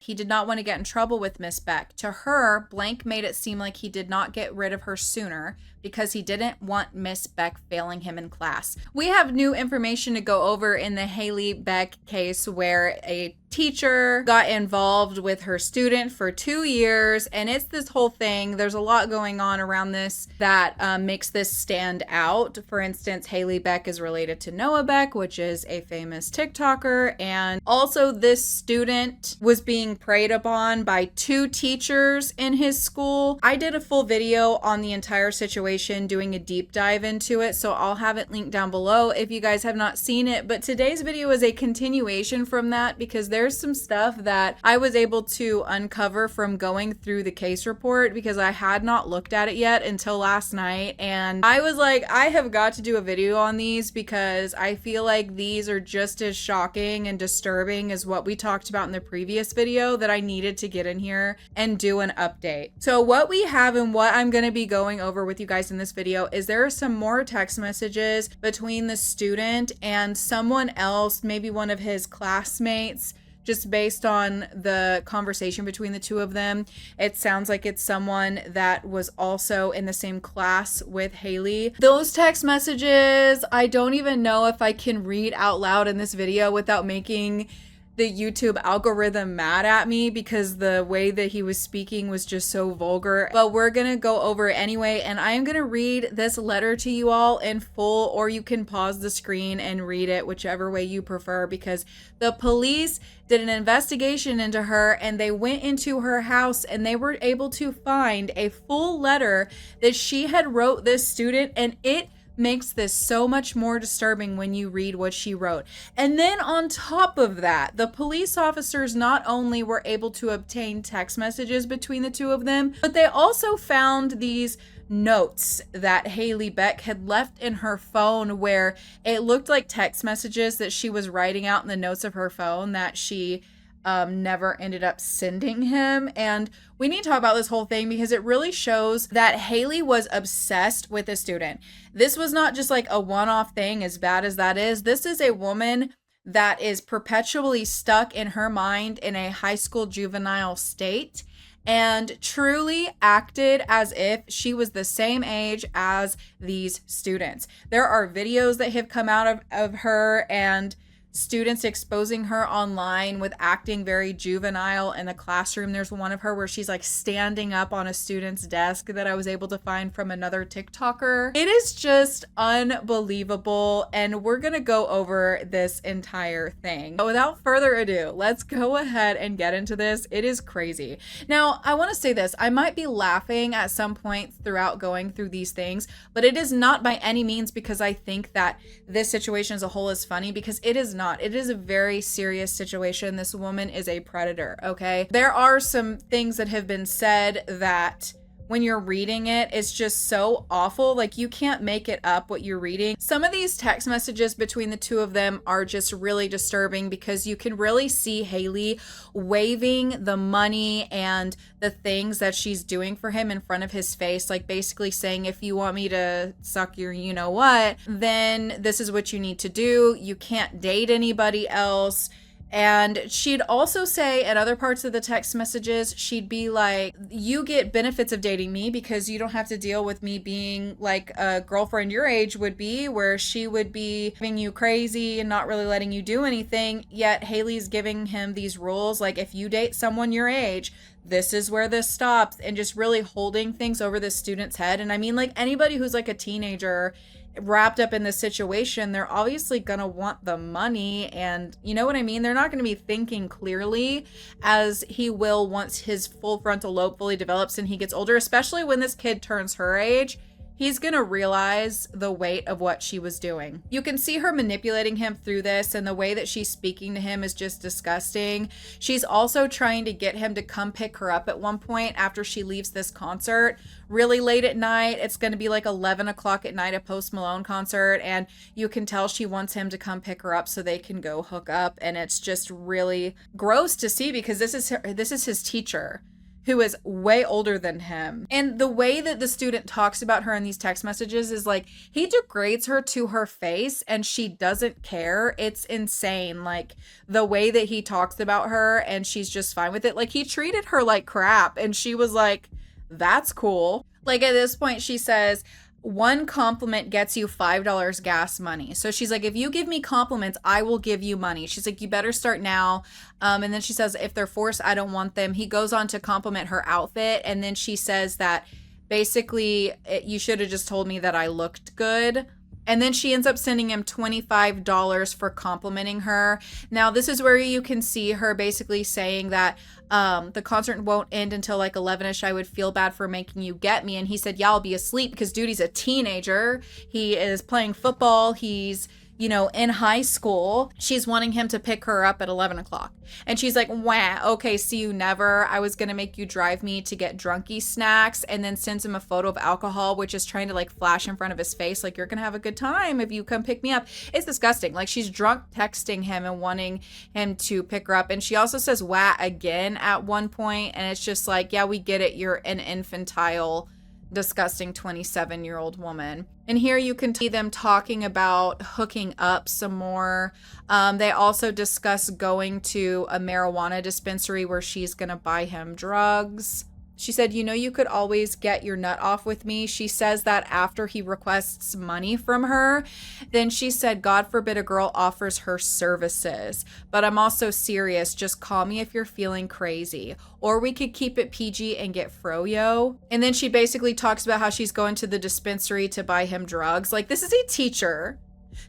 He did not want to get in trouble with Miss Beck. To her, Blank made it seem like he did not get rid of her sooner because he didn't want Miss Beck failing him in class. We have new information to go over in the Haley Beck case where a teacher got involved with her student for 2 years, and it's this whole thing. There's a lot going on around this that makes this stand out. For instance, Haley Beck is related to Noah Beck, which is a famous TikToker, and also this student was being preyed upon by 2 teachers in his school. I did a full video on the entire situation doing a deep dive into it, so I'll have it linked down below if you guys have not seen it. But today's video is a continuation from that because there's some stuff that I was able to uncover from going through the case report because I had not looked at it yet until last night, and I was like, I have got to do a video on these because I feel like these are just as shocking and disturbing as what we talked about in the previous video, that I needed to get in here and do an update. So what we have and what I'm going to be going over with you guys in this video is there are some more text messages between the student and someone else, maybe one of his classmates. Just based on the conversation between the 2 of them, it sounds like it's someone that was also in the same class with Haley. Those text messages, I don't even know if I can read out loud in this video without making the YouTube algorithm mad at me because the way that he was speaking was just so vulgar. But we're gonna go over it anyway, and I am gonna read this letter to you all in full, or you can pause the screen and read it, whichever way you prefer, because the police did an investigation into her and they went into her house and they were able to find a full letter that she had wrote this student, and it makes this so much more disturbing when you read what she wrote. And then on top of that, the police officers not only were able to obtain text messages between the 2 of them, but they also found these notes that Haley Beck had left in her phone where it looked like text messages that she was writing out in the notes of her phone that she never ended up sending him. And we need to talk about this whole thing because it really shows that Haley was obsessed with a student. This was not just like a one-off thing, as bad as that is. This is a woman that is perpetually stuck in her mind in a high school juvenile state and truly acted as if she was the same age as these students. There are videos that have come out of her and students exposing her online with acting very juvenile in the classroom. There's one of her where she's like standing up on a student's desk that I was able to find from another TikToker. It is just unbelievable, and we're gonna go over this entire thing. But without further ado, let's go ahead and get into this. It is crazy. Now, I want to say this. I might be laughing at some point throughout going through these things, but it is not by any means because I think that this situation as a whole is funny, because it is not. It is a very serious situation. This woman is a predator, okay? There are some things that have been said that when you're reading it, it's just so awful. Like, you can't make it up what you're reading. Some of these text messages between the 2 of them are just really disturbing because you can really see Haley waving the money and the things that she's doing for him in front of his face, like basically saying, if you want me to suck your you know what, then this is what you need to do. You can't date anybody else. And she'd also say in other parts of the text messages, she'd be like, you get benefits of dating me because you don't have to deal with me being like a girlfriend your age would be, where she would be giving you crazy and not really letting you do anything. Yet Haley's giving him these rules, like, if you date someone your age, this is where this stops, and just really holding things over this student's head. And I mean, like, anybody who's like a teenager wrapped up in this situation, they're obviously gonna want the money, and you know what I mean? They're not gonna be thinking clearly as he will once his full frontal lobe fully develops and he gets older, especially when this kid turns her age. He's gonna realize the weight of what she was doing. You can see her manipulating him through this, and the way that she's speaking to him is just disgusting. She's also trying to get him to come pick her up at one point after she leaves this concert really late at night. It's gonna be like 11 o'clock at night, a Post Malone concert, and you can tell she wants him to come pick her up so they can go hook up, and it's just really gross to see because this is his teacher. who is way older than him. And the way that the student talks about her in these text messages is like, he degrades her to her face and she doesn't care. It's insane. Like the way that he talks about her and she's just fine with it. Like he treated her like crap and she was like, that's cool. Like at this point she says, one compliment gets you $5 gas money. So she's like, if you give me compliments, I will give you money. She's like, you better start now. And then she says, if they're forced, I don't want them. He goes on to compliment her outfit. And then she says that basically you should have just told me that I looked good. And then she ends up sending him $25 for complimenting her. Now, this is where you can see her basically saying that the concert won't end until like 11ish. I would feel bad for making you get me. And he said, yeah, I'll be asleep because dude, he's a teenager. He is playing football. He's, you know, in high school. She's wanting him to pick her up at 11 o'clock. And she's like, wah, okay, see you never. I was going to make you drive me to get drunky snacks. And then sends him a photo of alcohol, which is trying to like flash in front of his face. Like, you're going to have a good time if you come pick me up. It's disgusting. Like she's drunk texting him and wanting him to pick her up. And she also says wah again at one point. And it's just like, yeah, we get it. You're an infantile, disgusting 27-year-old woman. And here you can see them talking about hooking up some more. They also discuss going to a marijuana dispensary where she's gonna buy him drugs. She said, you know, you could always get your nut off with me. She says that after he requests money from her. Then she said, God forbid a girl offers her services. But I'm also serious. Just call me if you're feeling crazy. Or we could keep it PG and get froyo. And then she basically talks about how she's going to the dispensary to buy him drugs. Like, this is a teacher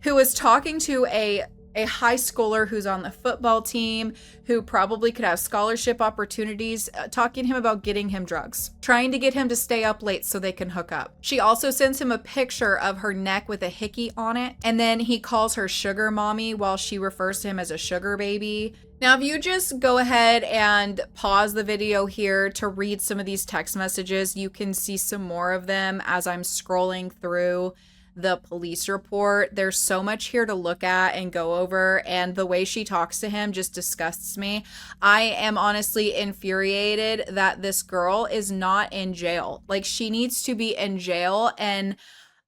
who is talking to a high schooler who's on the football team, who probably could have scholarship opportunities, talking to him about getting him drugs, trying to get him to stay up late so they can hook up. She also sends him a picture of her neck with a hickey on it. And then he calls her sugar mommy while she refers to him as a sugar baby. Now, if you just go ahead and pause the video here to read some of these text messages, you can see some more of them as I'm scrolling through the police report. There's so much here to look at and go over, and the way she talks to him just disgusts me. I am honestly infuriated that this girl is not in jail. Like, she needs to be in jail, and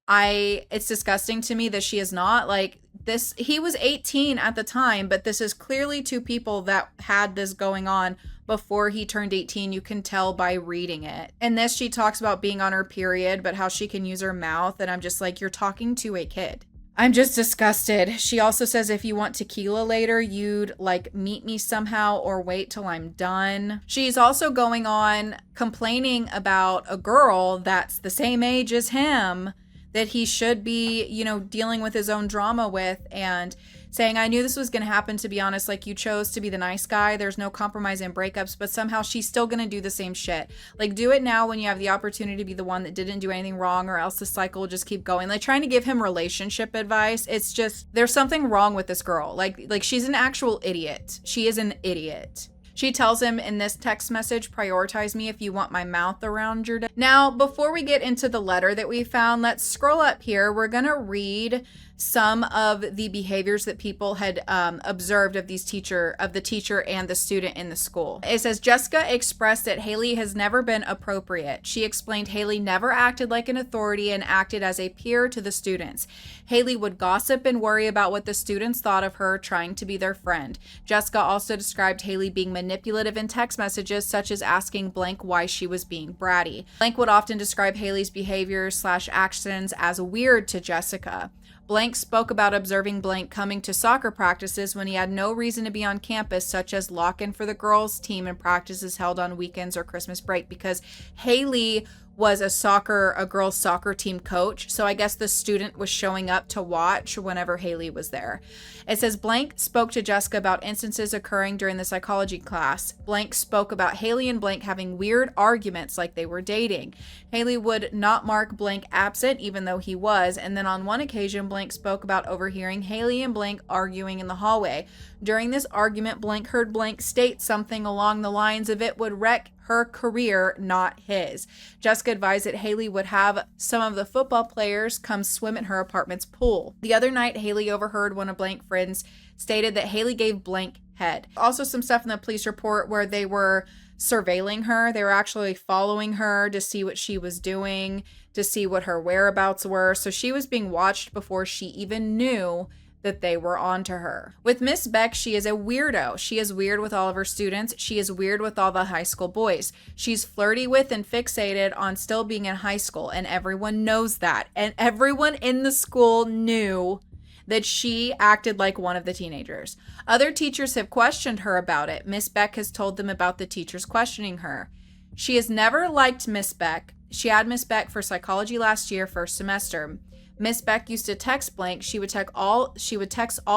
it's disgusting to me that she is not. Like, this, he was 18 at the time, but this is clearly two people that had this going on before he turned 18. You can tell by reading it. And this, she talks about being on her period, but how she can use her mouth. And I'm just like, you're talking to a kid. I'm just disgusted. She also says, if you want tequila later, you'd like meet me somehow or wait till I'm done. She's also going on complaining about a girl that's the same age as him that he should be, you know, dealing with his own drama with, and saying, I knew this was going to happen, to be honest. Like, you chose to be the nice guy. There's no compromise in breakups, but somehow she's still going to do the same shit. Like, do it now when you have the opportunity to be the one that didn't do anything wrong, or else the cycle will just keep going. Like, trying to give him relationship advice. It's just, there's something wrong with this girl. Like she's an actual idiot. She is an idiot. She tells him in this text message, prioritize me if you want my mouth around your Now, before we get into the letter that we found, let's scroll up here. We're going to read some of the behaviors that people had observed of the teacher and the student in the school. It says, Jessica expressed that Haley has never been appropriate. She explained Haley never acted like an authority and acted as a peer to the students. Haley would gossip and worry about what the students thought of her, trying to be their friend. Jessica also described Haley being manipulative in text messages, such as asking blank why she was being bratty. Blank would often describe Haley's behaviors/actions as weird to Jessica. Blank spoke about observing Blank coming to soccer practices when he had no reason to be on campus, such as lock-in for the girls' team and practices held on weekends or Christmas break, because Haley was a girls' soccer team coach. So I guess the student was showing up to watch whenever Haley was there. It says Blank spoke to Jessica about instances occurring during the psychology class. Blank spoke about Haley and Blank having weird arguments like they were dating. Haley would not mark Blank absent even though he was. And then on one occasion, Blank spoke about overhearing Haley and Blank arguing in the hallway. During this argument, Blank heard Blank state something along the lines of it would wreck her career, not his. Jessica advised that Haley would have some of the football players come swim at her apartment's pool. The other night, Haley overheard one of Blank's friends stated that Haley gave Blank head. Also some stuff in the police report where they were surveilling her. They were actually following her to see what she was doing, to see what her whereabouts were. So she was being watched before she even knew that they were onto her. With Miss Beck, she is a weirdo. She is weird with all of her students. She is weird with all the high school boys. She's flirty with and fixated on still being in high school, and everyone knows that. And everyone in the school knew that she acted like one of the teenagers. Other teachers have questioned her about it. Miss Beck has told them about the teachers questioning her. She has never liked Miss Beck. She had Miss Beck for psychology last year, first semester. Miss Beck used to text Blank. She would text all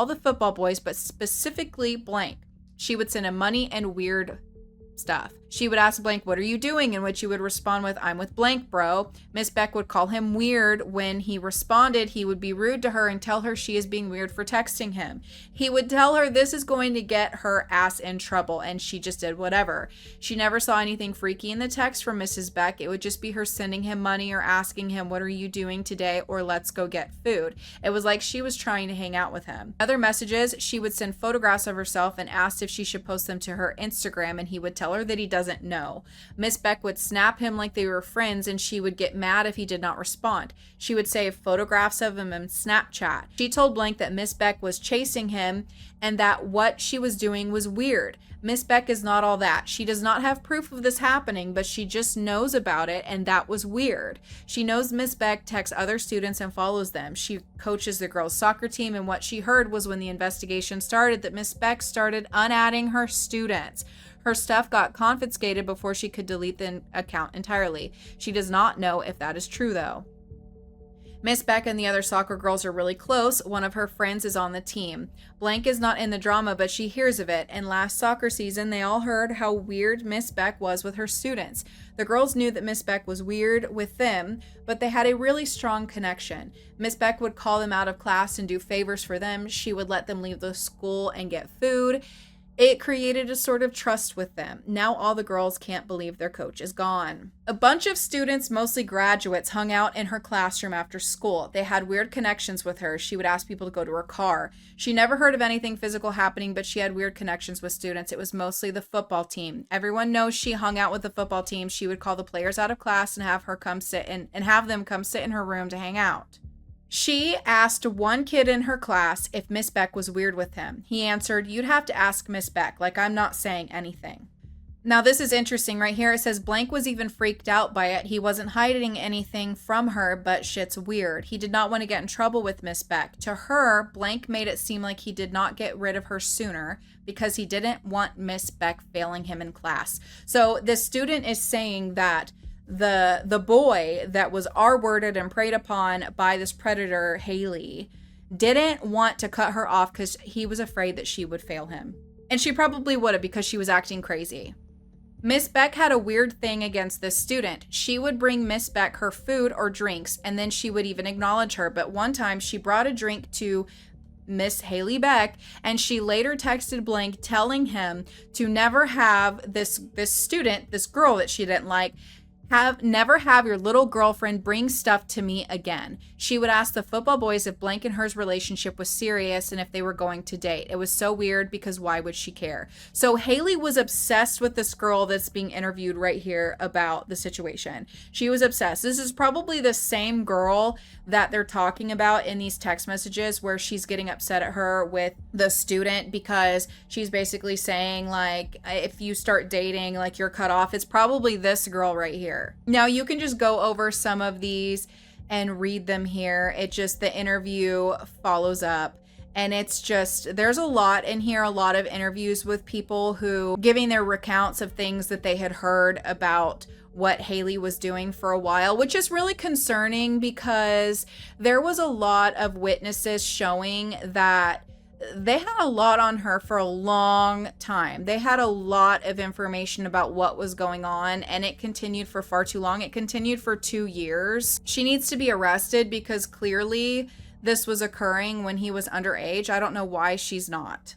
the football boys, but specifically Blank. She would send him money and weird stuff. She would ask Blank, "What are you doing?" In which he would respond with, "I'm with Blank, bro." Miss Beck would call him weird. When he responded, he would be rude to her and tell her she is being weird for texting him. He would tell her this is going to get her ass in trouble, and she just did whatever. She never saw anything freaky in the text from Mrs. Beck. It would just be her sending him money or asking him, "What are you doing today?" or "Let's go get food." It was like she was trying to hang out with him. Other messages, she would send photographs of herself and asked if she should post them to her Instagram, and he would tell her that he doesn't know. Miss Beck would snap him like they were friends, and she would get mad if he did not respond. She would save photographs of him in Snapchat. She told Blank that Miss Beck was chasing him and that what she was doing was weird. Miss Beck is not all that. She does not have proof of this happening, but she just knows about it, and that was weird. She knows Miss Beck texts other students and follows them. She coaches the girls' soccer team, and what she heard was when the investigation started that Miss Beck started unadding her students. Her stuff got confiscated before she could delete the account entirely. She does not know if that is true, though. Miss Beck and the other soccer girls are really close. One of her friends is on the team. Blank is not in the drama, but she hears of it. And last soccer season, they all heard how weird Miss Beck was with her students. The girls knew that Miss Beck was weird with them, but they had a really strong connection. Miss Beck would call them out of class and do favors for them. She would let them leave the school and get food. It created a sort of trust with them. Now all the girls can't believe their coach is gone. A bunch of students, mostly graduates, hung out in her classroom after school. They had weird connections with her. She would ask people to go to her car. She never heard of anything physical happening, but she had weird connections with students. It was mostly the football team. Everyone knows she hung out with the football team. She would call the players out of class and have them come sit in her room to hang out. She asked one kid in her class if Miss Beck was weird with him. He answered, "You'd have to ask Miss Beck, like I'm not saying anything." Now this is interesting right here. It says Blank was even freaked out by it. He wasn't hiding anything from her, but shit's weird. He did not want to get in trouble with Miss Beck. To her, Blank made it seem like he did not get rid of her sooner because he didn't want Miss Beck failing him in class. So the student is saying that the boy that was R-worded and preyed upon by this predator, Haley, didn't want to cut her off because he was afraid that she would fail him. And she probably would have because she was acting crazy. Miss Beck had a weird thing against this student. She would bring Miss Beck her food or drinks, and then she would even acknowledge her. But one time she brought a drink to Miss Haley Beck, and she later texted Blank telling him to never have this student, this girl that she didn't like, never have your little girlfriend bring stuff to me again. She would ask the football boys if Blank and her's relationship was serious and if they were going to date. It was so weird because why would she care? So Haley was obsessed with this girl that's being interviewed right here about the situation. She was obsessed. This is probably the same girl that they're talking about in these text messages where she's getting upset at her with the student because she's basically saying like, if you start dating, like you're cut off. It's probably this girl right here. Now you can just go over some of these and read them here. It just, the interview follows up. And it's just, there's a lot in here, a lot of interviews with people who giving their recounts of things that they had heard about what Haley was doing for a while, which is really concerning because there was a lot of witnesses showing that they had a lot on her for a long time. They had a lot of information about what was going on, and it continued for far too long. It continued for 2 years. She needs to be arrested because clearly this was occurring when he was underage. I don't know why she's not.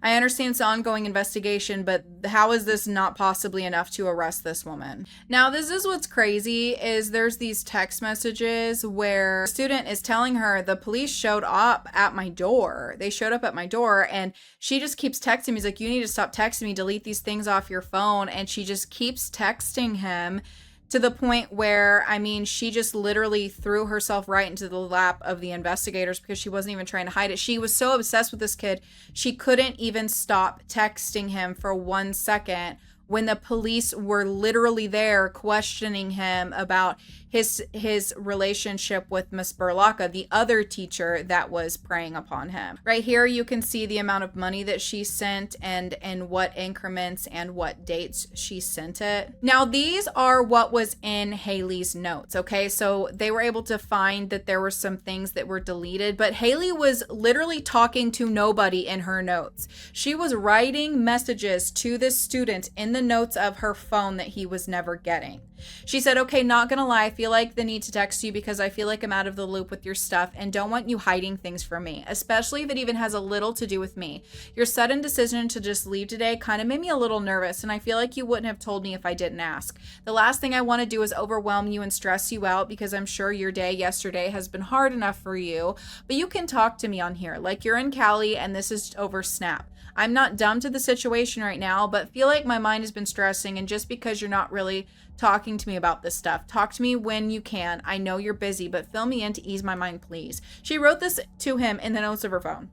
I understand it's an ongoing investigation, but how is this not possibly enough to arrest this woman? Now, this is what's crazy is there's these text messages where a student is telling her the police showed up at my door. They showed up at my door and she just keeps texting me. He's like, you need to stop texting me, delete these things off your phone. And she just keeps texting him to the point where, I mean, she just literally threw herself right into the lap of the investigators because she wasn't even trying to hide it. She was so obsessed with this kid, she couldn't even stop texting him for 1 second when the police were literally there questioning him about his relationship with Miss Burlaka, the other teacher that was preying upon him. Right here you can see the amount of money that she sent and what increments and what dates she sent it. Now these are what was in Haley's notes, okay? So they were able to find that there were some things that were deleted, but Haley was literally talking to nobody in her notes. She was writing messages to this student in the notes of her phone that he was never getting. She said, okay, not gonna lie, I feel like the need to text you because I feel like I'm out of the loop with your stuff and don't want you hiding things from me, especially if it even has a little to do with me. Your sudden decision to just leave today kind of made me a little nervous, and I feel like you wouldn't have told me if I didn't ask. The last thing I want to do is overwhelm you and stress you out because I'm sure your day yesterday has been hard enough for you, but you can talk to me on here like you're in Cali and this is over Snap. I'm not dumb to the situation right now, but feel like my mind has been stressing, and just because you're not really talking to me about this stuff, talk to me when you can. I know you're busy, but fill me in to ease my mind, please. She wrote this to him in the notes of her phone.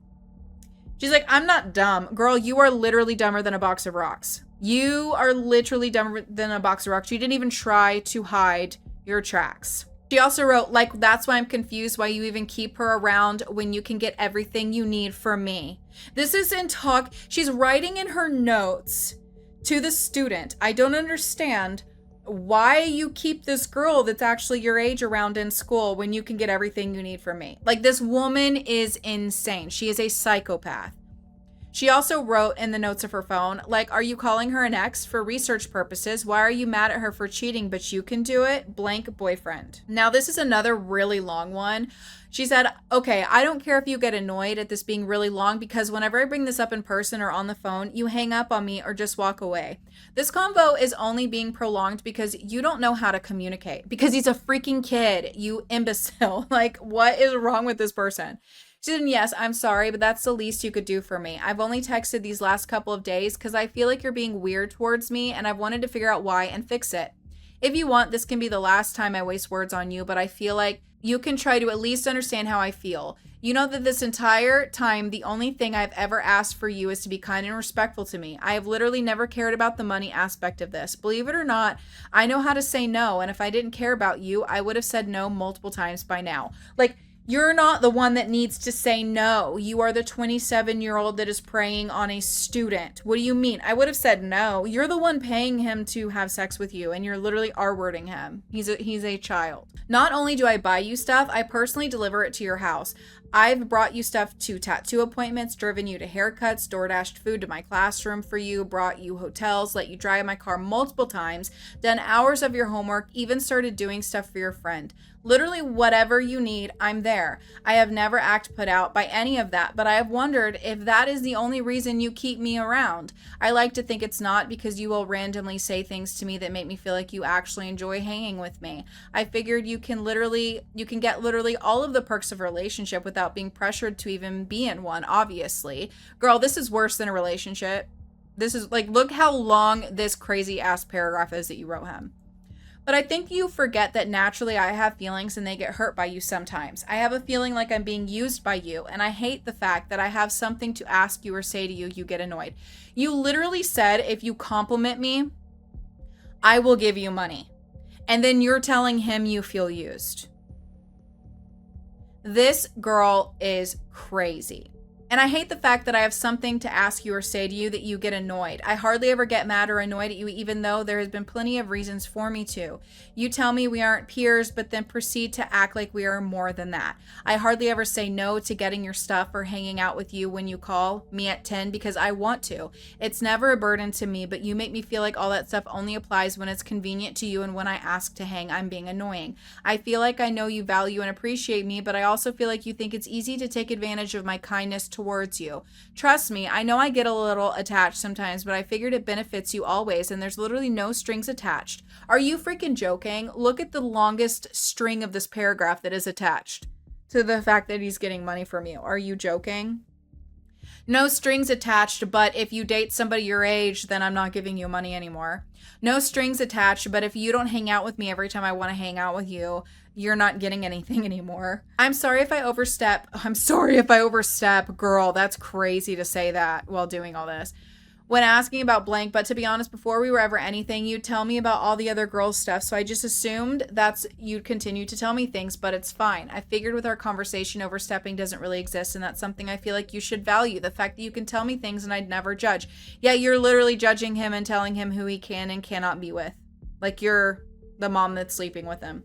She's like, I'm not dumb. Girl, you are literally dumber than a box of rocks. You are literally dumber than a box of rocks. You didn't even try to hide your tracks. She also wrote, like, that's why I'm confused why you even keep her around when you can get everything you need from me. This is in talk. She's writing in her notes to the student, I don't understand why you keep this girl that's actually your age around in school when you can get everything you need from me. Like, this woman is insane. She is a psychopath. She also wrote in the notes of her phone, like, are you calling her an ex for research purposes? Why are you mad at her for cheating, but you can do it? Blank boyfriend. Now, this is another really long one. She said, okay, I don't care if you get annoyed at this being really long because whenever I bring this up in person or on the phone, you hang up on me or just walk away. This convo is only being prolonged because you don't know how to communicate. Because he's a freaking kid, you imbecile. Like, what is wrong with this person? She said, yes, I'm sorry, but that's the least you could do for me. I've only texted these last couple of days because I feel like you're being weird towards me and I've wanted to figure out why and fix it. If you want, this can be the last time I waste words on you, but I feel like you can try to at least understand how I feel. You know that this entire time, the only thing I've ever asked for you is to be kind and respectful to me. I have literally never cared about the money aspect of this. Believe it or not, I know how to say no, and if I didn't care about you, I would have said no multiple times by now. Like, you're not the one that needs to say no. You are the 27-year-old that is preying on a student. What do you mean? I would have said no. You're the one paying him to have sex with you, and you're literally R-wording him. He's a child. Not only do I buy you stuff, I personally deliver it to your house. I've brought you stuff to tattoo appointments, driven you to haircuts, door-dashed food to my classroom for you, brought you hotels, let you drive my car multiple times, done hours of your homework, even started doing stuff for your friend. Literally whatever you need, I'm there. I have never acted put out by any of that, but I have wondered if that is the only reason you keep me around. I like to think it's not, because you will randomly say things to me that make me feel like you actually enjoy hanging with me. I figured you can get literally all of the perks of a relationship without being pressured to even be in one, obviously. Girl, this is worse than a relationship. This is like, look how long this crazy ass paragraph is that you wrote him. But I think you forget that naturally I have feelings and they get hurt by you sometimes. I have a feeling like I'm being used by you, and I hate the fact that I have something to ask you or say to you, you get annoyed. You literally said, if you compliment me, I will give you money. And then you're telling him you feel used. This girl is crazy. And I hate the fact that I have something to ask you or say to you that you get annoyed. I hardly ever get mad or annoyed at you, even though there has been plenty of reasons for me to. You tell me we aren't peers, but then proceed to act like we are more than that. I hardly ever say no to getting your stuff or hanging out with you when you call me at 10 because I want to. It's never a burden to me, but you make me feel like all that stuff only applies when it's convenient to you, and when I ask to hang, I'm being annoying. I feel like I know you value and appreciate me, but I also feel like you think it's easy to take advantage of my kindness towards towards you. Trust me, I know I get a little attached sometimes, but I figured it benefits you always, and there's literally no strings attached. Are you freaking joking? Look at the longest string of this paragraph that is attached to the fact that he's getting money from you. Are you joking? No strings attached, but if you date somebody your age, then I'm not giving you money anymore. No strings attached, but if you don't hang out with me every time I want to hang out with you, you're not getting anything anymore. I'm sorry if I overstep. Girl, that's crazy to say that while doing all this. When asking about blank, but to be honest, before we were ever anything, you'd tell me about all the other girls' stuff, so I just assumed you'd continue to tell me things, but it's fine. I figured with our conversation, overstepping doesn't really exist, and that's something I feel like you should value, the fact that you can tell me things and I'd never judge. Yeah, you're literally judging him and telling him who he can and cannot be with. Like you're the mom that's sleeping with him.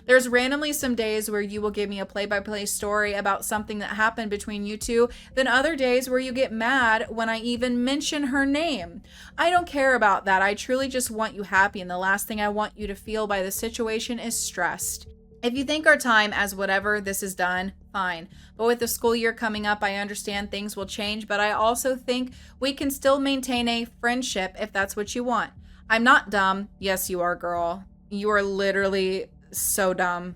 There's randomly some days where you will give me a play-by-play story about something that happened between you two, then other days where you get mad when I even mention her name. I don't care about that. I truly just want you happy, and the last thing I want you to feel by the situation is stressed. If you think our time as whatever this is done, fine. But with the school year coming up, I understand things will change, but I also think we can still maintain a friendship if that's what you want. I'm not dumb. Yes, you are, girl. You are literally so dumb.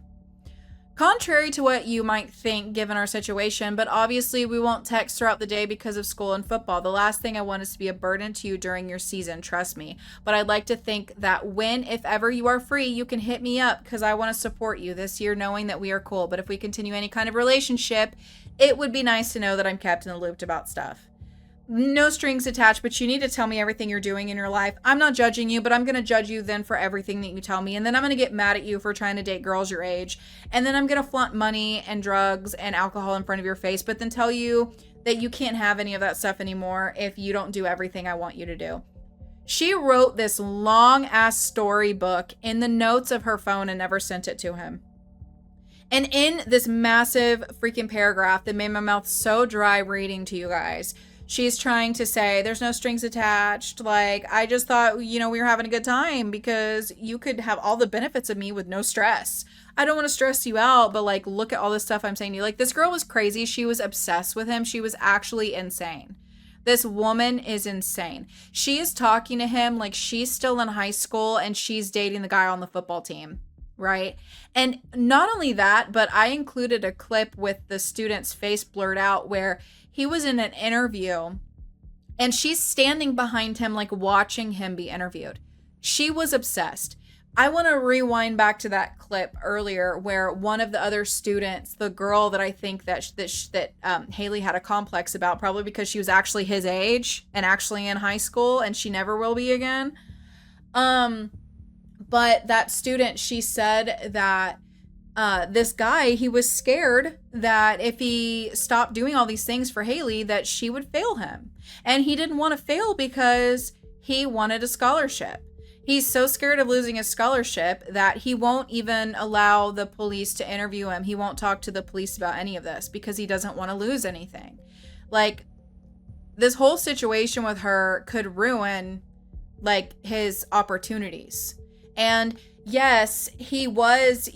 Contrary to what you might think given our situation, but obviously we won't text throughout the day because of school and football. The last thing I want is to be a burden to you during your season, trust me. But I'd like to think that if ever you are free, you can hit me up because I want to support you this year knowing that we are cool. But if we continue any kind of relationship, it would be nice to know that I'm kept in the loop about stuff. No strings attached, but you need to tell me everything you're doing in your life. I'm not judging you, but I'm going to judge you then for everything that you tell me. And then I'm going to get mad at you for trying to date girls your age. And then I'm going to flaunt money and drugs and alcohol in front of your face, but then tell you that you can't have any of that stuff anymore if you don't do everything I want you to do. She wrote this long ass storybook in the notes of her phone and never sent it to him. And in this massive freaking paragraph that made my mouth so dry reading to you guys, she's trying to say there's no strings attached. Like, I just thought, we were having a good time because you could have all the benefits of me with no stress. I don't want to stress you out, but like, look at all this stuff I'm saying to you. Like, this girl was crazy. She was obsessed with him. She was actually insane. This woman is insane. She is talking to him like she's still in high school and she's dating the guy on the football team. Right? And not only that, but I included a clip with the student's face blurred out where he was in an interview and she's standing behind him, like watching him be interviewed. She was obsessed. I want to rewind back to that clip earlier where one of the other students, the girl that I think that Haley had a complex about, probably because she was actually his age and actually in high school and she never will be again. But that student, she said that this guy, he was scared that if he stopped doing all these things for Haley, that she would fail him. And he didn't want to fail because he wanted a scholarship. He's so scared of losing his scholarship that he won't even allow the police to interview him. He won't talk to the police about any of this because he doesn't want to lose anything. Like, this whole situation with her could ruin, like, his opportunities. And yes, he was,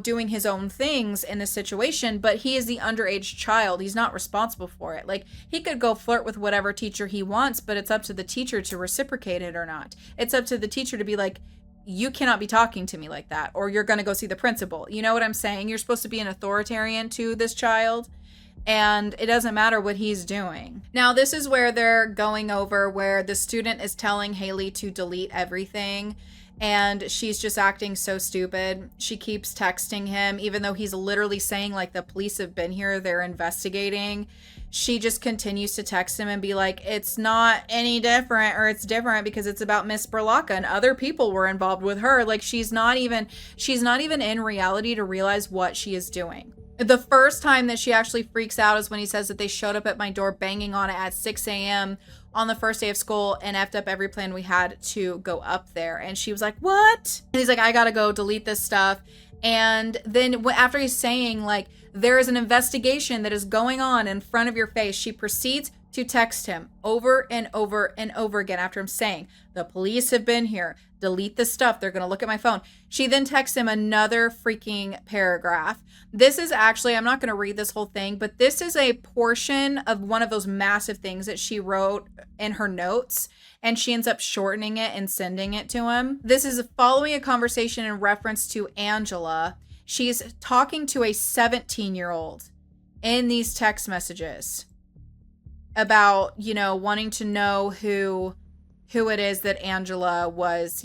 doing his own things in this situation, but he is the underage child. He's not responsible for it. Like, he could go flirt with whatever teacher he wants, but it's up to the teacher to reciprocate it or not. It's up to the teacher to be like, you cannot be talking to me like that, or you're going to go see the principal. You know what I'm saying? You're supposed to be an authoritarian to this child, and it doesn't matter what he's doing. Now, this is where they're going over where the student is telling Haley to delete everything. And she's just acting so stupid. She keeps texting him, even though he's literally saying, like, the police have been here, they're investigating. She just continues to text him and be like, it's not any different, or it's different because it's about Miss Berlocka and other people were involved with her. Like, she's not even in reality to realize what she is doing. The first time that she actually freaks out is when he says that they showed up at my door banging on it at 6 a.m. on the first day of school and effed up every plan we had to go up there. And she was like, what? And he's like, I gotta go delete this stuff. And then after he's saying, like, there is an investigation that is going on in front of your face, she proceeds to text him over and over and over again after him saying, the police have been here, delete the stuff, they're going to look at my phone. She then texts him another freaking paragraph. This is actually, I'm not going to read this whole thing, but this is a portion of one of those massive things that she wrote in her notes, and she ends up shortening it and sending it to him. This is following a conversation in reference to Angela. She's talking to a 17-year-old in these text messages about, wanting to know who it is that Angela was,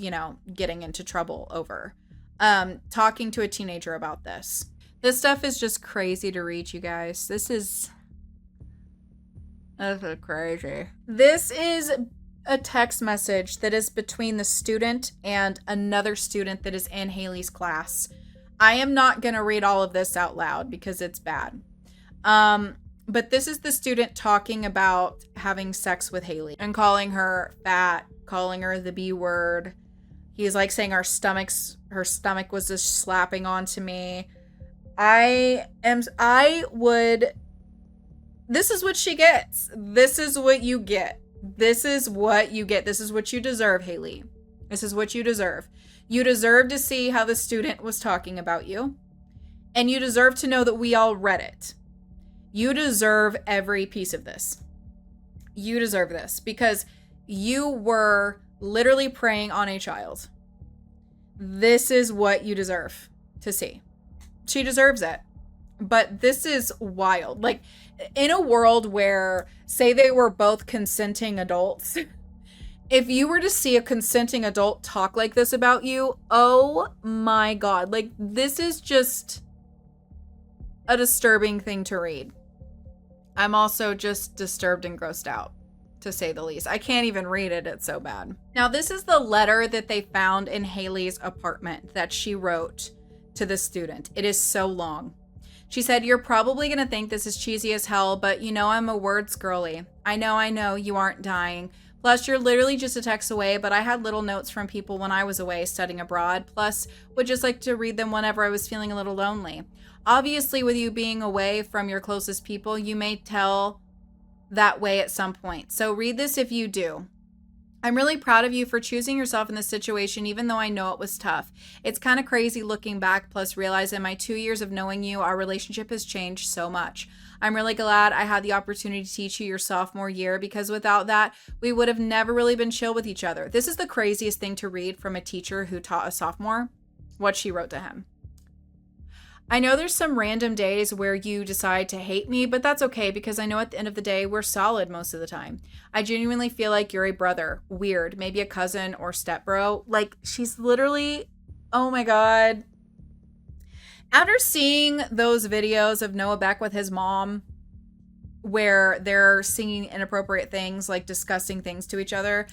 getting into trouble over. Talking to a teenager about this. This stuff is just crazy to read, you guys. This is crazy. This is a text message that is between the student and another student that is in Haley's class. I am not going to read all of this out loud because it's bad. But this is the student talking about having sex with Haley and calling her fat, calling her the B word. He's like saying her stomach was just slapping onto me. This is what she gets. This is what you get. This is what you get. This is what you deserve, Haley. This is what you deserve. You deserve to see how the student was talking about you. And you deserve to know that we all read it. You deserve every piece of this. You deserve this because you were literally preying on a child. This is what you deserve to see. She deserves it. But this is wild. Like, in a world where, say they were both consenting adults, if you were to see a consenting adult talk like this about you, oh my God. Like, this is just a disturbing thing to read. I'm also just disturbed and grossed out, to say the least. I can't even read it. It's so bad. Now, this is the letter that they found in Haley's apartment that she wrote to the student. It is so long. She said, "You're probably going to think this is cheesy as hell, but I'm a words girly. I know, you aren't dying. Plus, you're literally just a text away, but I had little notes from people when I was away studying abroad, plus would just like to read them whenever I was feeling a little lonely. Obviously, with you being away from your closest people, you may tell that way at some point. So read this if you do. I'm really proud of you for choosing yourself in this situation, even though I know it was tough. It's kind of crazy looking back, plus realize in my 2 years of knowing you, our relationship has changed so much. I'm really glad I had the opportunity to teach you your sophomore year, because without that, we would have never really been chill with each other." This is the craziest thing to read from a teacher who taught a sophomore, what she wrote to him. "I know there's some random days where you decide to hate me, but that's okay because I know at the end of the day, we're solid most of the time. I genuinely feel like you're a brother, weird, maybe a cousin or stepbro." Like, she's literally, oh my God. After seeing those videos of Noah Beck with his mom, where they're singing inappropriate things, like disgusting things to each other,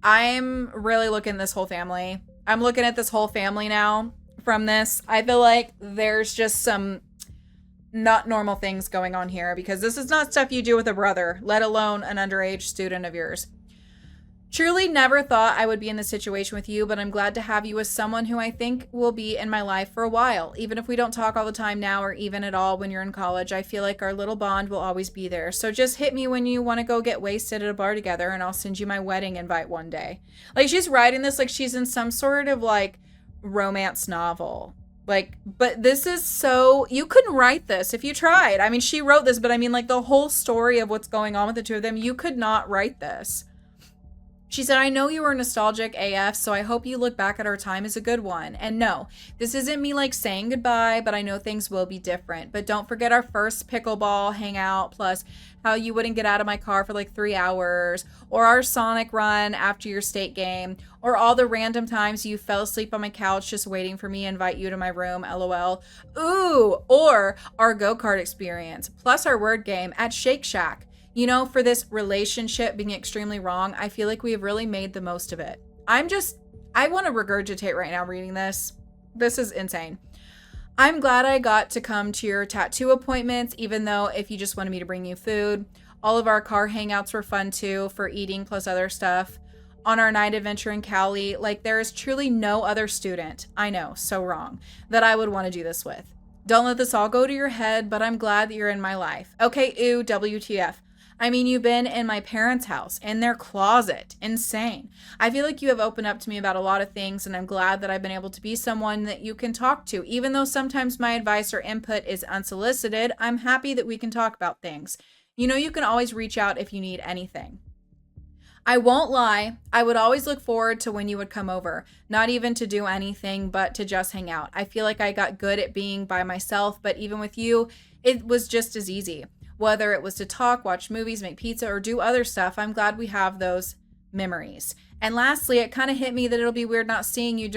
I'm really looking at this whole family. I'm looking at this whole family now. From this, I feel like there's just some not normal things going on here, because this is not stuff you do with a brother, let alone an underage student of yours. "Truly never thought I would be in this situation with you, but I'm glad to have you as someone who I think will be in my life for a while. Even if we don't talk all the time now, or even at all when you're in college, I feel like our little bond will always be there. So just hit me when you want to go get wasted at a bar together, and I'll send you my wedding invite one day." Like, she's writing this like she's in some sort of like romance novel. Like, but this is so, you couldn't write this if you tried. I mean, she wrote this, but I mean, like, the whole story of what's going on with the two of them, you could not write this. She said, "I know you were nostalgic AF, so I hope you look back at our time as a good one. And no, this isn't me like saying goodbye, but I know things will be different. But don't forget our first pickleball hangout, plus how you wouldn't get out of my car for like 3 hours, or our Sonic run after your state game, or all the random times you fell asleep on my couch just waiting for me to invite you to my room, LOL. Ooh, or our go-kart experience, plus our word game at Shake Shack. For this relationship being extremely wrong, I feel like we have really made the most of it." I want to regurgitate right now reading this. This is insane. "I'm glad I got to come to your tattoo appointments, even though if you just wanted me to bring you food. All of our car hangouts were fun too, for eating plus other stuff. On our night adventure in Cali, like there is truly no other student, I know, so wrong, that I would want to do this with. Don't let this all go to your head, but I'm glad that you're in my life. Okay, ew, WTF. I mean, you've been in my parents' house, in their closet. Insane. I feel like you have opened up to me about a lot of things, and I'm glad that I've been able to be someone that you can talk to. Even though sometimes my advice or input is unsolicited, I'm happy that we can talk about things. You know, you can always reach out if you need anything. I won't lie, I would always look forward to when you would come over, not even to do anything, but to just hang out. I feel like I got good at being by myself, but even with you, it was just as easy. Whether it was to talk, watch movies, make pizza, or do other stuff, I'm glad we have those memories. And lastly, it kind of hit me that it'll be weird not seeing you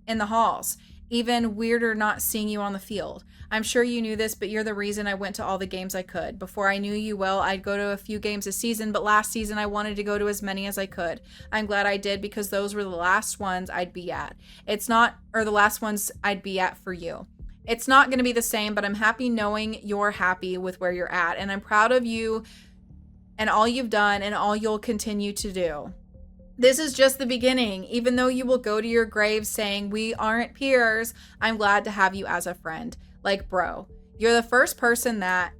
in the halls. Even weirder not seeing you on the field. I'm sure you knew this, but you're the reason I went to all the games I could. Before I knew you well, I'd go to a few games a season, but last season I wanted to go to as many as I could. I'm glad I did because those were the last ones I'd be at. The last ones I'd be at for you. It's not going to be the same, but I'm happy knowing you're happy with where you're at, and I'm proud of you and all you've done and all you'll continue to do. This is just the beginning. Even though you will go to your grave saying we aren't peers, I'm glad to have you as a friend. Like, bro, you're the first person that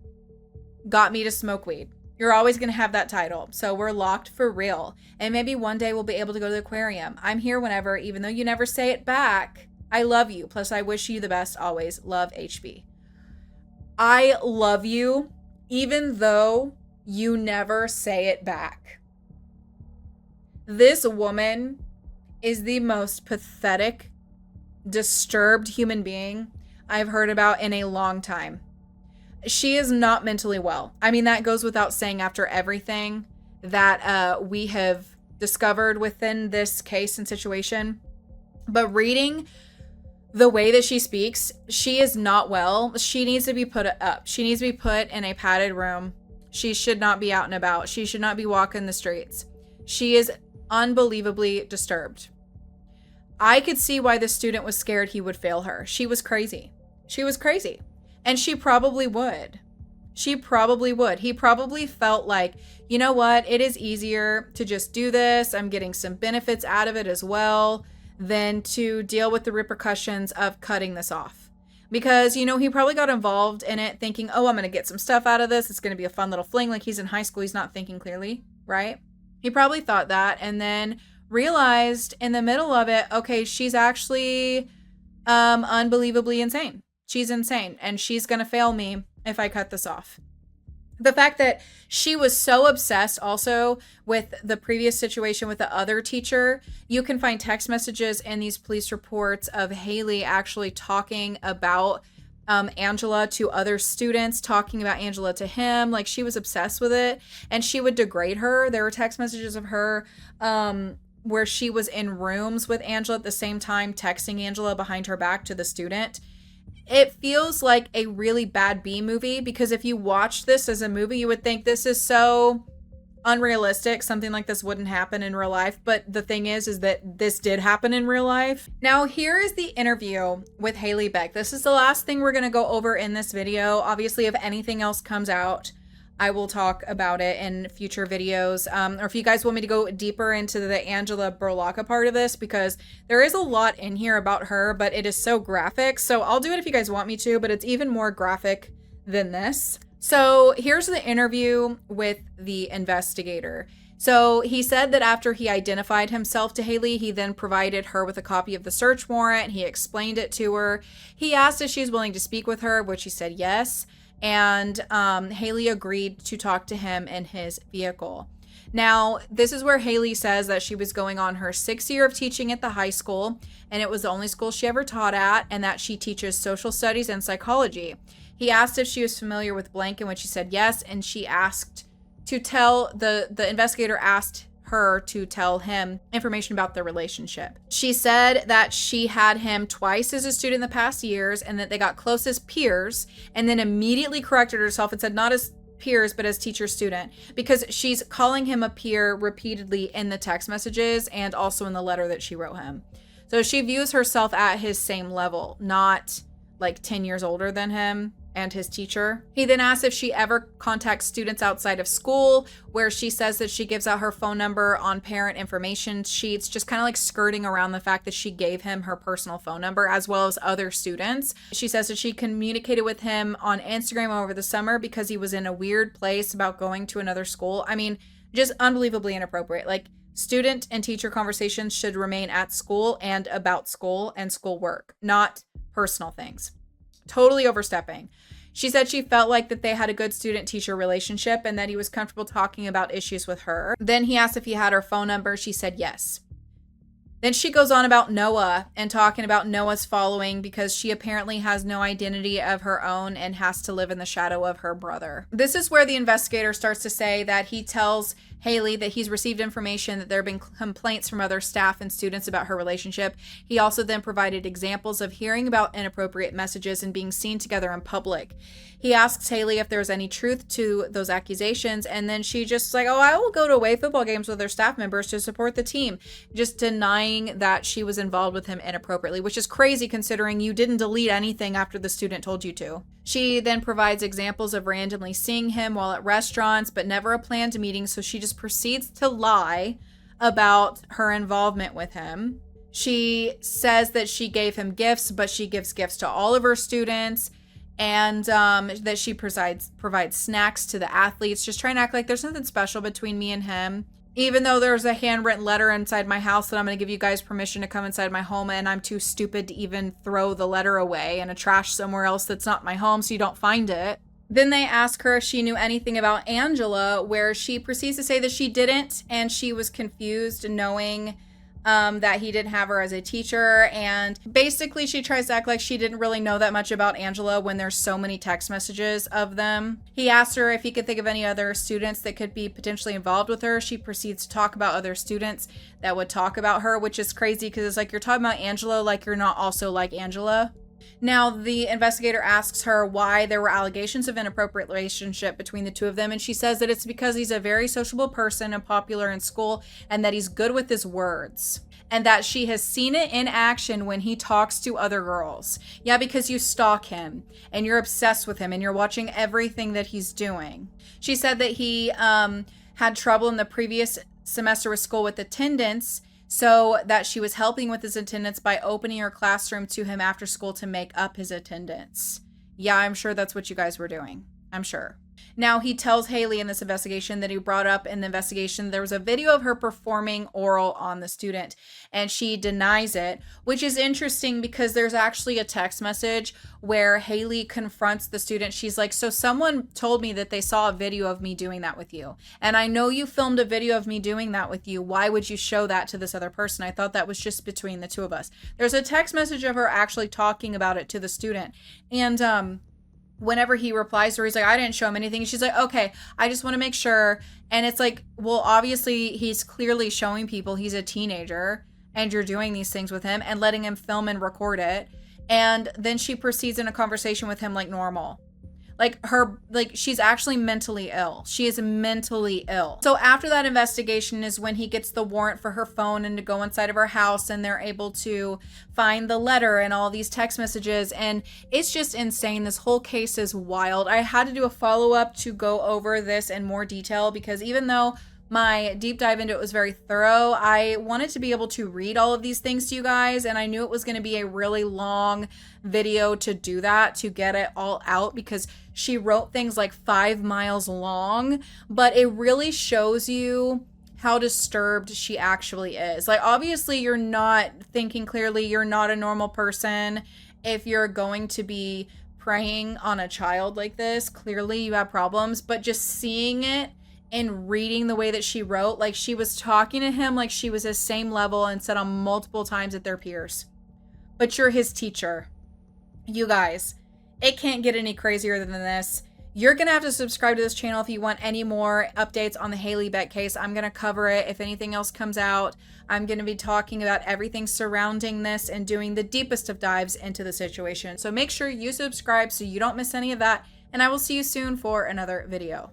got me to smoke weed. You're always going to have that title. So we're locked for real. And maybe one day we'll be able to go to the aquarium. I'm here whenever, even though you never say it back. I love you. Plus, I wish you the best always. Love, HB. I love you, even though you never say it back. This woman is the most pathetic, disturbed human being I've heard about in a long time. She is not mentally well. I mean, that goes without saying after everything that we have discovered within this case and situation. But reading the way that she speaks, she is not well. She needs to be put up. She needs to be put in a padded room. She should not be out and about. She should not be walking the streets. She is unbelievably disturbed. I could see why the student was scared he would fail her. She was crazy. She was crazy. And she probably would. She probably would. He probably felt like, you know what? It is easier to just do this. I'm getting some benefits out of it as well than to deal with the repercussions of cutting this off. Because, you know, he probably got involved in it thinking, oh, I'm going to get some stuff out of this. It's going to be a fun little fling. Like, he's in high school. He's not thinking clearly, right? He probably thought that and then realized in the middle of it, okay, she's actually unbelievably insane. She's insane and she's going to fail me if I cut this off. The fact that she was so obsessed also with the previous situation with the other teacher, you can find text messages in these police reports of Haley actually talking about Angela to other students, talking about Angela to him. Like, she was obsessed with it and she would degrade her. There were text messages of her where she was in rooms with Angela at the same time, texting Angela behind her back to the student. It feels like a really bad B movie because if you watch this as a movie, you would think this is so unrealistic. Something like this wouldn't happen in real life. But the thing is that this did happen in real life. Now, here is the interview with Haley Beck. This is the last thing we're going to go over in this video. Obviously, if anything else comes out, I will talk about it in future videos. Or if you guys want me to go deeper into the Angela Berlocca part of this, because there is a lot in here about her, but it is so graphic. So I'll do it if you guys want me to, but it's even more graphic than this. So here's the interview with the investigator. So he said that after he identified himself to Haley, he then provided her with a copy of the search warrant. He explained it to her. He asked if she was willing to speak with her, which she said yes. And Haley agreed to talk to him in his vehicle. Now, this is where Haley says that she was going on her 6th year of teaching at the high school, and it was the only school she ever taught at, and that she teaches social studies and psychology. He asked if she was familiar with blank, in which she said yes, and she asked to tell, the investigator asked her to tell him information about their relationship. She said that she had him twice as a student in the past years and that they got close as peers, and then immediately corrected herself and said not as peers but as teacher student, because she's calling him a peer repeatedly in the text messages and also in the letter that she wrote him. So she views herself at his same level, not like 10 years older than him and his teacher. He then asks if she ever contacts students outside of school, where she says that she gives out her phone number on parent information sheets, just kind of like skirting around the fact that she gave him her personal phone number as well as other students. She says that she communicated with him on Instagram over the summer because he was in a weird place about going to another school. I mean, just unbelievably inappropriate. Like, student and teacher conversations should remain at school and about school and school work, not personal things. Totally overstepping. She said she felt like that they had a good student-teacher relationship and that he was comfortable talking about issues with her. Then he asked if he had her phone number. She said yes. Then she goes on about Noah and talking about Noah's following because she apparently has no identity of her own and has to live in the shadow of her brother. This is where the investigator starts to say that he tells Haley that he's received information that there have been complaints from other staff and students about her relationship. He also then provided examples of hearing about inappropriate messages and being seen together in public. He asks Haley if there's any truth to those accusations, and then she just like, oh, I will go to away football games with their staff members to support the team, just denying that she was involved with him inappropriately, which is crazy considering you didn't delete anything after the student told you to. She then provides examples of randomly seeing him while at restaurants, but never a planned meeting, so she just proceeds to lie about her involvement with him. She says that she gave him gifts, but she gives gifts to all of her students, and that she provides snacks to the athletes, just trying to act like there's something special between me and him. Even though there's a handwritten letter inside my house that I'm going to give you guys permission to come inside my home, and I'm too stupid to even throw the letter away in a trash somewhere else that's not my home so you don't find it. Then they ask her if she knew anything about Angela, where she proceeds to say that she didn't, and she was confused knowing that he didn't have her as a teacher. And basically she tries to act like she didn't really know that much about Angela when there's so many text messages of them. He asked her if he could think of any other students that could be potentially involved with her. She proceeds to talk about other students that would talk about her, which is crazy because it's like you're talking about Angela like you're not also like Angela. Now, the investigator asks her why there were allegations of inappropriate relationship between the two of them, and she says that it's because he's a very sociable person and popular in school, and that he's good with his words, and that she has seen it in action when he talks to other girls. Yeah, because you stalk him, and you're obsessed with him, and you're watching everything that he's doing. She said that he had trouble in the previous semester with school with attendance, so that she was helping with his attendance by opening her classroom to him after school to make up his attendance. Yeah, I'm sure that's what you guys were doing. I'm sure. Now, he tells Haley in this investigation that he brought up in the investigation there was a video of her performing oral on the student, and she denies it, which is interesting because there's actually a text message where Haley confronts the student. She's like, so someone told me that they saw a video of me doing that with you, and I know you filmed a video of me doing that with you. Why would you show that to this other person? I thought that was just between the two of us. There's a text message of her actually talking about it to the student, and whenever he replies to her, he's like, I didn't show him anything. She's like, okay, I just want to make sure. And it's like, well, obviously he's clearly showing people he's a teenager and you're doing these things with him and letting him film and record it. And then she proceeds in a conversation with him like normal. She's actually mentally ill. She is mentally ill. So after that investigation is when he gets the warrant for her phone and to go inside of her house, and they're able to find the letter and all these text messages. And it's just insane. This whole case is wild. I had to do a follow-up to go over this in more detail because even though my deep dive into it was very thorough, I wanted to be able to read all of these things to you guys, and I knew it was going to be a really long video to do that, to get it all out, because she wrote things like 5 miles long, but it really shows you how disturbed she actually is. Like, obviously you're not thinking clearly, you're not a normal person if you're going to be preying on a child like this. Clearly you have problems, but just seeing it and reading the way that she wrote, like she was talking to him like she was his same level and said on multiple times at their peers. But you're his teacher. You guys, it can't get any crazier than this. You're going to have to subscribe to this channel if you want any more updates on the Haley Beck case. I'm going to cover it. If anything else comes out, I'm going to be talking about everything surrounding this and doing the deepest of dives into the situation. So make sure you subscribe so you don't miss any of that. And I will see you soon for another video.